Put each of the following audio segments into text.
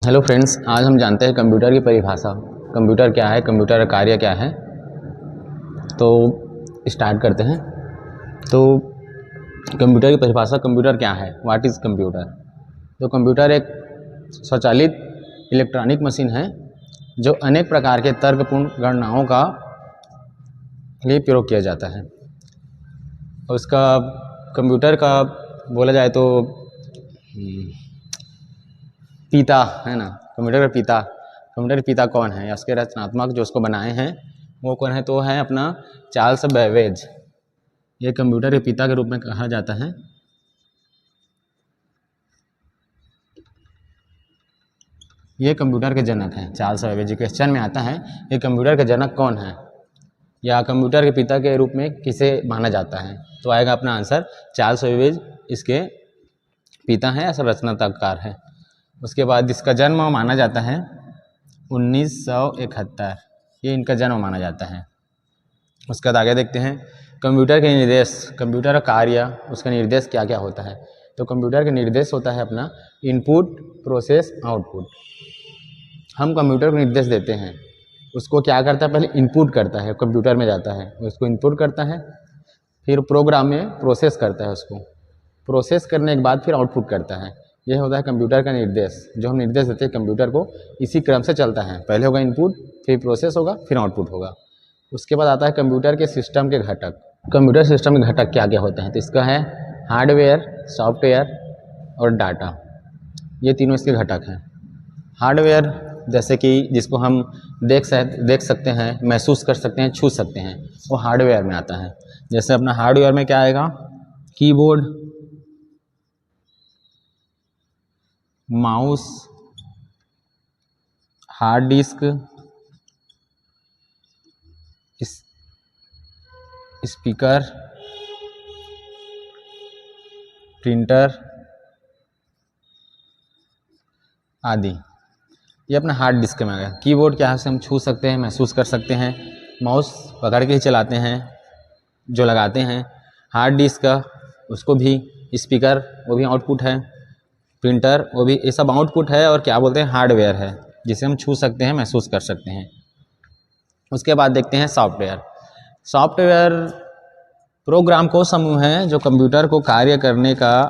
Hello friends, आज हम जानते हैं कंप्यूटर की परिभाषा। कंप्यूटर क्या है, कंप्यूटर का कार्य क्या है। तो स्टार्ट करते हैं। तो कंप्यूटर की परिभाषा, कंप्यूटर क्या है, व्हाट इज़ कंप्यूटर। तो कंप्यूटर एक स्वचालित इलेक्ट्रॉनिक मशीन है जो अनेक प्रकार के तर्कपूर्ण गणनाओं का लिए प्रयोग किया जाता है। और उसका कंप्यूटर का बोला जाए तो पिता है ना, कंप्यूटर के पिता कौन है या उसके रचनात्मक जो उसको बनाए हैं वो कौन है, तो है अपना चार्ल्स बेबेज। ये कंप्यूटर के पिता के रूप में कहा जाता है। ये कंप्यूटर के जनक हैं, चार्ल्स बेबेज। क्वेश्चन में आता है ये कंप्यूटर के जनक कौन है या कंप्यूटर के पिता के रूप में किसे माना जाता है, तो आएगा अपना आंसर चार्ल्स बेबेज इसके पिता हैं या रचनाकार है। उसके बाद इसका जन्म माना जाता है 1971, ये इनका जन्म माना जाता है। उसके बाद आगे देखते हैं कंप्यूटर के निर्देश, कंप्यूटर का कार्य, उसका निर्देश क्या क्या होता है। तो कंप्यूटर का निर्देश होता है अपना इनपुट, प्रोसेस, आउटपुट। हम कंप्यूटर को निर्देश देते हैं, उसको क्या करता है, पहले इनपुट करता है, कंप्यूटर में जाता है, उसको इनपुट करता है, फिर प्रोग्राम में प्रोसेस करता है, उसको प्रोसेस करने के बाद फिर आउटपुट करता है। यह होता है कंप्यूटर का निर्देश। जो हम निर्देश देते हैं कंप्यूटर को, इसी क्रम से चलता है। पहले होगा इनपुट, फिर प्रोसेस होगा, फिर आउटपुट होगा। उसके बाद आता है कंप्यूटर के सिस्टम के घटक। कंप्यूटर सिस्टम के घटक क्या क्या होते हैं, तो इसका है हार्डवेयर, सॉफ्टवेयर और डाटा। ये तीनों इसके घटक हैं। हार्डवेयर जैसे कि जिसको हम देख सकते हैं, महसूस कर सकते हैं, छू सकते हैं, वो हार्डवेयर में आता है। जैसे अपना हार्डवेयर में क्या आएगा, keyboard, mouse, hard disk, speaker, printer आदि। ये अपना हार्ड डिस्क में आ गया। कीबोर्ड क्या है, उसे हम छू सकते हैं, महसूस कर सकते हैं। माउस पकड़ के ही चलाते हैं, जो लगाते हैं। हार्ड डिस्क का उसको भी, स्पीकर वो भी आउटपुट है, प्रिंटर वो भी, ये सब आउटपुट है और क्या बोलते हैं, हार्डवेयर है, जिसे हम छू सकते हैं, महसूस कर सकते हैं। उसके बाद देखते हैं सॉफ्टवेयर। सॉफ्टवेयर प्रोग्राम को समूह है जो कंप्यूटर को कार्य करने का,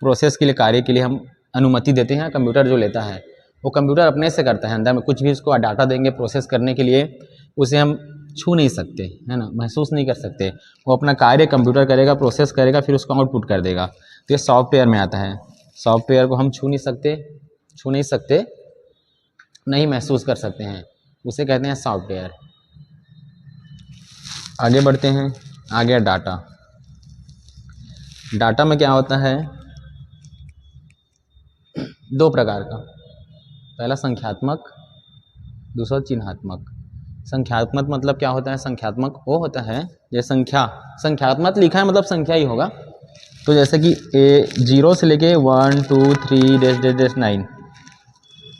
प्रोसेस के लिए, कार्य के लिए हम अनुमति देते हैं। कंप्यूटर जो लेता है वो कंप्यूटर अपने से करता है, अंदर में कुछ भी उसको डाटा देंगे प्रोसेस करने के लिए, उसे हम छू नहीं सकते, है ना, महसूस नहीं कर सकते। वो अपना कार्य कंप्यूटर करेगा, प्रोसेस करेगा, फिर उसको आउटपुट कर देगा। तो ये सॉफ्टवेयर में आता है। सॉफ्टवेयर को हम छू नहीं सकते, नहीं महसूस कर सकते हैं, उसे कहते हैं सॉफ्टवेयर। आगे बढ़ते हैं। आ गया डाटा। डाटा में क्या होता है, दो प्रकार का, पहला संख्यात्मक, दूसरा चिन्हात्मक। संख्यात्मक मतलब क्या होता है, संख्यात्मक वो होता है जैसे संख्यात्मक लिखा है मतलब संख्या ही होगा। तो जैसे कि 0 से लेके 1 2 3 -9,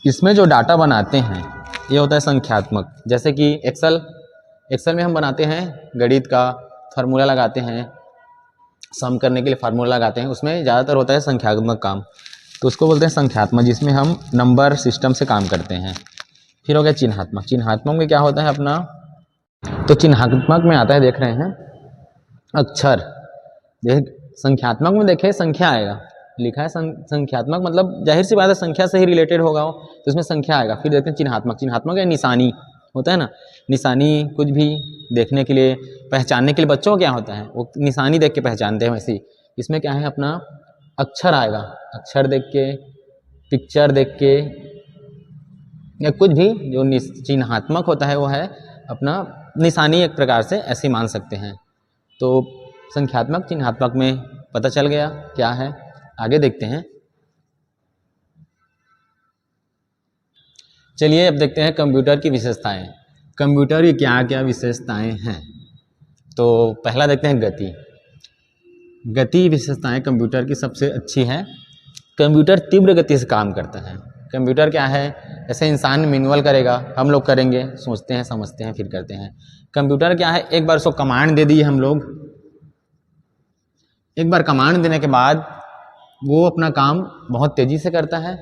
इसमें जो डाटा बनाते हैं ये होता है संख्यात्मक। जैसे कि एक्सेल में हम बनाते हैं, गणित का फार्मूला लगाते हैं, सम करने के लिए फार्मूला लगाते हैं, उसमें ज़्यादातर होता है संख्यात्मक काम, तो उसको बोलते हैं संख्यात्मक, जिसमें हम नंबर सिस्टम से काम करते हैं। फिर हो गया चिन्हात्मक। चिन्हात्मक में क्या होता है अपना, तो चिन्हात्मक में आता है, देख रहे हैं अक्षर, देख संख्यात्मक में देखे संख्या आएगा, लिखा है संख्यात्मक मतलब जाहिर सी बात है संख्या से ही रिलेटेड होगा वो, तो इसमें संख्या आएगा। फिर देखते हैं चिन्हात्मक या निशानी होता है ना, निशानी कुछ भी देखने के लिए, पहचानने के लिए, बच्चों को क्या होता है वो निशानी देख के पहचानते हैं, वैसे इसमें क्या है अपना अक्षर आएगा, अक्षर देख के, पिक्चर देख के, या कुछ भी जो चिन्हात्मक होता है वो है अपना निशानी, एक प्रकार से ऐसे मान सकते हैं। तो संख्यात्मक चिन्हात्मक में पता चल गया क्या है। आगे देखते हैं। चलिए अब देखते हैं कंप्यूटर की विशेषताएं। कंप्यूटर की क्या क्या विशेषताएं हैं, तो पहला देखते हैं गति विशेषताएं कंप्यूटर की सबसे अच्छी है। कंप्यूटर तीव्र गति से काम करता है। कंप्यूटर क्या है, ऐसे इंसान मैनुअल करेगा, हम लोग करेंगे, सोचते हैं, समझते हैं, फिर करते हैं। कंप्यूटर क्या है, एक बार उसको कमांड दे दी हम लोग, एक बार कमांड देने के बाद वो अपना काम बहुत तेज़ी से करता है,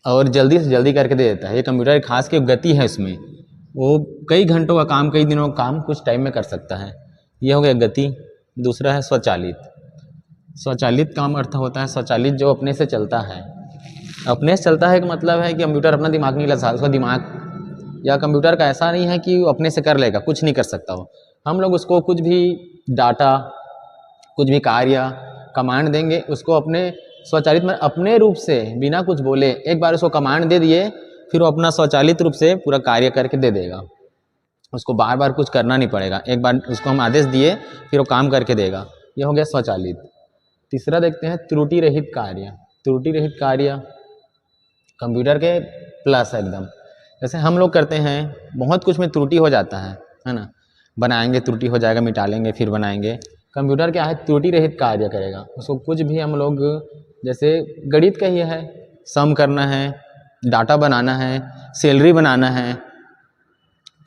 और जल्दी से जल्दी करके दे देता है। ये कंप्यूटर की खास की गति है इसमें, वो कई घंटों का काम, कई दिनों का काम कुछ टाइम में कर सकता है। ये हो गया गति। दूसरा है स्वचालित। स्वचालित काम अर्थ होता है स्वचालित, जो अपने से चलता है। अपने से चलता है का मतलब है कि कंप्यूटर अपना दिमाग नहीं लगा, उसका दिमाग या कंप्यूटर का ऐसा नहीं है कि वो अपने से कर लेगा, कुछ नहीं कर सकता वो। हम लोग उसको कुछ भी डाटा, कुछ भी कार्य, कमांड देंगे, उसको अपने स्वचालित में अपने रूप से बिना कुछ बोले एक बार उसको कमांड दे दिए, फिर वो अपना स्वचालित रूप से पूरा कार्य करके दे देगा। उसको बार बार कुछ करना नहीं पड़ेगा, एक बार उसको हम आदेश दिए फिर वो काम करके देगा। ये हो गया स्वचालित। तीसरा देखते हैं त्रुटि रहित कार्य। त्रुटि रहित कार्य कंप्यूटर के प्लस है एकदम। जैसे हम लोग करते हैं बहुत कुछ में त्रुटि हो जाता है ना, बनाएंगे त्रुटि हो जाएगा, मिटा लेंगे फिर बनाएंगे। कंप्यूटर क्या है, त्रुटि रहित कार्य करेगा। उसको कुछ भी हम लोग, जैसे गणित का ही है, सम करना है, डाटा बनाना है, सैलरी बनाना है,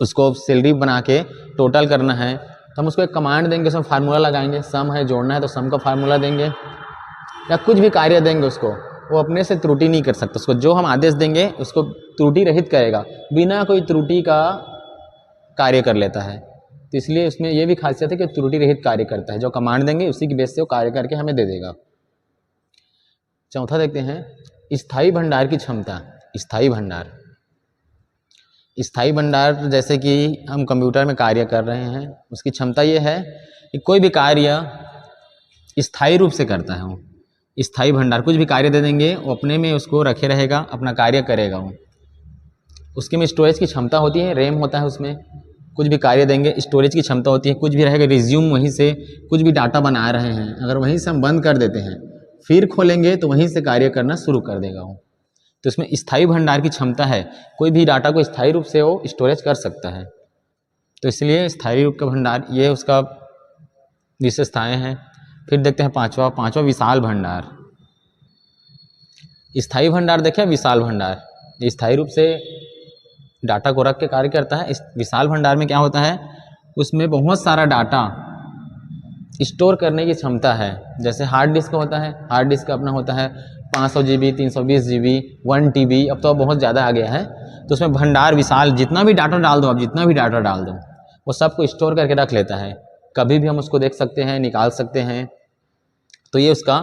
उसको सैलरी बना के टोटल करना है, तो हम उसको एक कमांड देंगे, उसमें फार्मूला लगाएंगे। सम है, जोड़ना है तो सम का फार्मूला देंगे, या कुछ भी कार्य देंगे उसको, वो अपने से त्रुटि नहीं कर सकता। उसको जो हम आदेश देंगे उसको त्रुटि रहित करेगा, बिना कोई त्रुटि का कार्य कर लेता है। तो इसलिए उसमें ये भी खासियत है कि त्रुटि रहित कार्य करता है। जो कमांड देंगे उसी की बेस से वो कार्य करके हमें दे देगा। चौथा देखते हैं स्थायी भंडार की क्षमता। स्थायी भंडार, स्थायी भंडार जैसे कि हम कंप्यूटर में कार्य कर रहे हैं, उसकी क्षमता ये है कि कोई भी कार्य स्थायी रूप से करता है वो। स्थायी भंडार, कुछ भी कार्य दे देंगे वो अपने में उसको रखे रहेगा, अपना कार्य करेगा वो। उसके में स्टोरेज की क्षमता होती है, रैम होता है उसमें। कुछ भी कार्य देंगे स्टोरेज की क्षमता होती है, कुछ भी रहेगा रिज्यूम, वहीं से कुछ भी डाटा बना रहे हैं, अगर वहीं से हम बंद कर देते हैं फिर खोलेंगे तो वहीं से कार्य करना शुरू कर देगा वो। तो इसमें स्थायी भंडार की क्षमता है, कोई भी डाटा को स्थायी रूप से वो स्टोरेज कर सकता है। तो इसलिए स्थायी रूप का भंडार, ये उसका विशेषताएं हैं। फिर देखते हैं पांचवा विशाल भंडार। स्थायी भंडार देखें, विशाल भंडार, ये स्थायी रूप से डाटा को रख के कार्य करता है। इस विशाल भंडार में क्या होता है, उसमें बहुत सारा डाटा स्टोर करने की क्षमता है। जैसे हार्ड डिस्क होता है, हार्ड डिस्क अपना होता है 500 GB, 320 GB, 1 TB, अब तो बहुत ज़्यादा आ गया है। तो उसमें भंडार विशाल, जितना भी डाटा डाल दो, आप जितना भी डाटा डाल दो वो सबको स्टोर करके रख लेता है, कभी भी हम उसको देख सकते हैं, निकाल सकते हैं। तो ये उसका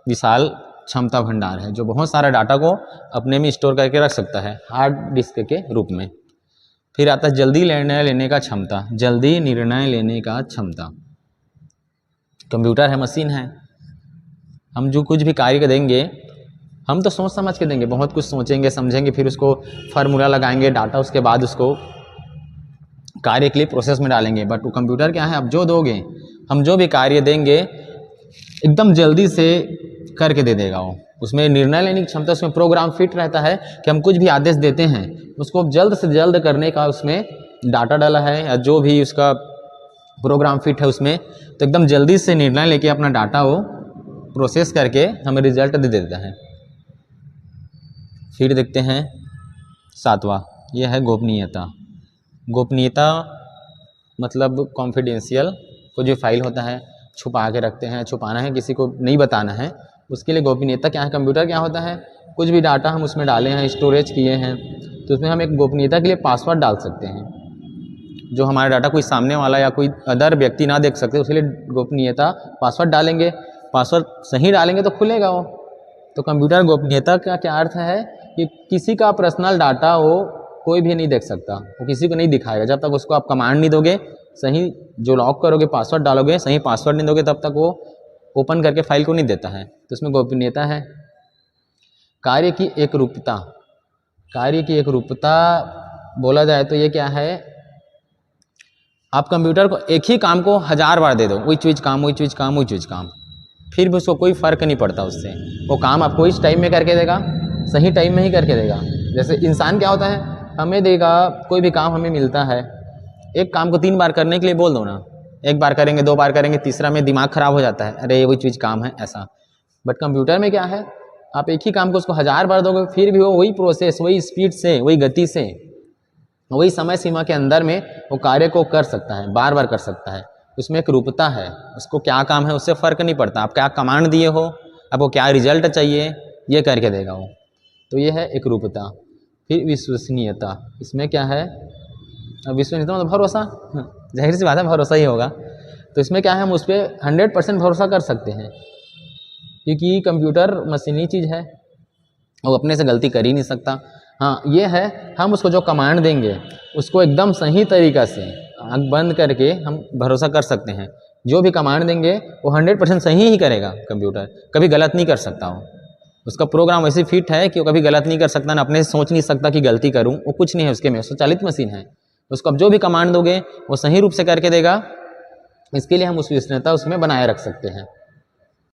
विशाल क्षमता भंडार है, जो बहुत सारा डाटा को अपने में स्टोर करके रख सकता है हार्ड डिस्क के रूप में। फिर आता है जल्दी निर्णय लेने का क्षमता। जल्दी निर्णय लेने का क्षमता, कंप्यूटर है, मशीन है, हम जो कुछ भी कार्य देंगे हम तो सोच समझ के देंगे, बहुत कुछ सोचेंगे समझेंगे, फिर उसको फार्मूला लगाएंगे, डाटा उसके बाद उसको कार्य के लिए प्रोसेस में डालेंगे। बट वो कंप्यूटर क्या है, अब जो दोगे, हम जो भी कार्य देंगे एकदम जल्दी से करके दे देगा वो। उसमें निर्णय लेने की क्षमता, उसमें प्रोग्राम फिट रहता है कि हम कुछ भी आदेश देते हैं उसको जल्द से जल्द करने का उसमें डाटा डाला है, या जो भी उसका प्रोग्राम फिट है उसमें, तो एकदम जल्दी से निर्णय लेके अपना डाटा वो प्रोसेस करके हमें रिजल्ट दे देता है। फिर देखते हैं सातवां, यह है गोपनीयता। गोपनीयता मतलब कॉन्फिडेंशियल, कोई जो फाइल होता है छुपा के रखते हैं, छुपाना है, किसी को नहीं बताना है, उसके लिए गोपनीयता क्या है। कंप्यूटर क्या होता है, कुछ भी डाटा हम उसमें डाले हैं, स्टोरेज किए हैं, तो उसमें हम एक गोपनीयता के लिए पासवर्ड डाल सकते हैं, जो हमारा डाटा कोई सामने वाला या कोई अदर व्यक्ति ना देख सकते, उसके लिए गोपनीयता पासवर्ड डालेंगे। पासवर्ड सही डालेंगे तो खुलेगा वो। तो कंप्यूटर गोपनीयता का क्या अर्थ है कि किसी का पर्सनल डाटा वो कोई भी नहीं देख सकता, वो किसी को नहीं दिखाएगा जब तक उसको आप कमांड नहीं दोगे, सही जो लॉक करोगे, पासवर्ड डालोगे, सही पासवर्ड नहीं दोगे, तब तक वो ओपन करके फाइल को नहीं देता है। तो इसमें गोपनीयता है। कार्य की एकरूपता, कार्य की एकरूपता बोला जाए तो ये क्या है, आप कंप्यूटर को एक ही काम को 1000 बार दे दो, वही चीज़ काम, वही चीज़ काम, वही चीज़ काम, फिर भी उसको कोई फ़र्क नहीं पड़ता उससे। वो काम आपको इस टाइम में करके देगा, सही टाइम में ही करके देगा। जैसे इंसान क्या होता है, हमें देगा कोई भी काम हमें मिलता है, एक काम को 3 बार करने के लिए बोल दो ना, 1 बार करेंगे, 2 बार करेंगे, तीसरा में दिमाग खराब हो जाता है, अरे वही चीज़ काम है ऐसा। बट कंप्यूटर में क्या है, आप एक ही काम को उसको 1000 बार दोगे, फिर भी वो वही प्रोसेस, वही स्पीड से, वही गति से, वही समय सीमा के अंदर में वो कार्य को कर सकता है, बार बार कर सकता है। उसमें एक रूपता है, उसको क्या काम है उससे फ़र्क नहीं पड़ता, आप क्या कमांड दिए हो, आपको क्या रिजल्ट चाहिए, ये करके देगा वो। तो ये है एकरूपता। फिर विश्वसनीयता, इसमें क्या है, अब विश्वसनीयता मतलब भरोसा, जाहिर सी बात है भरोसा ही होगा। तो इसमें क्या है, हम उस पर 100% भरोसा कर सकते हैं, क्योंकि कंप्यूटर मशीनी चीज़ है, वो अपने से गलती कर ही नहीं सकता। हाँ ये है, हम उसको जो कमांड देंगे उसको एकदम सही तरीक़ा से आँख बंद करके हम भरोसा कर सकते हैं। जो भी कमांड देंगे वो 100% सही ही करेगा कंप्यूटर, कभी गलत नहीं कर सकता। वो उसका प्रोग्राम वैसे फिट है कि वो कभी गलत नहीं कर सकता, ना अपने से सोच नहीं सकता कि गलती करूँ, वो कुछ नहीं है उसके में, स्वचालित मशीन है। उसको अब जो भी कमांड दोगे वो सही रूप से करके देगा। इसके लिए हम उस विश्वसनीयता उसमें बनाए रख सकते हैं।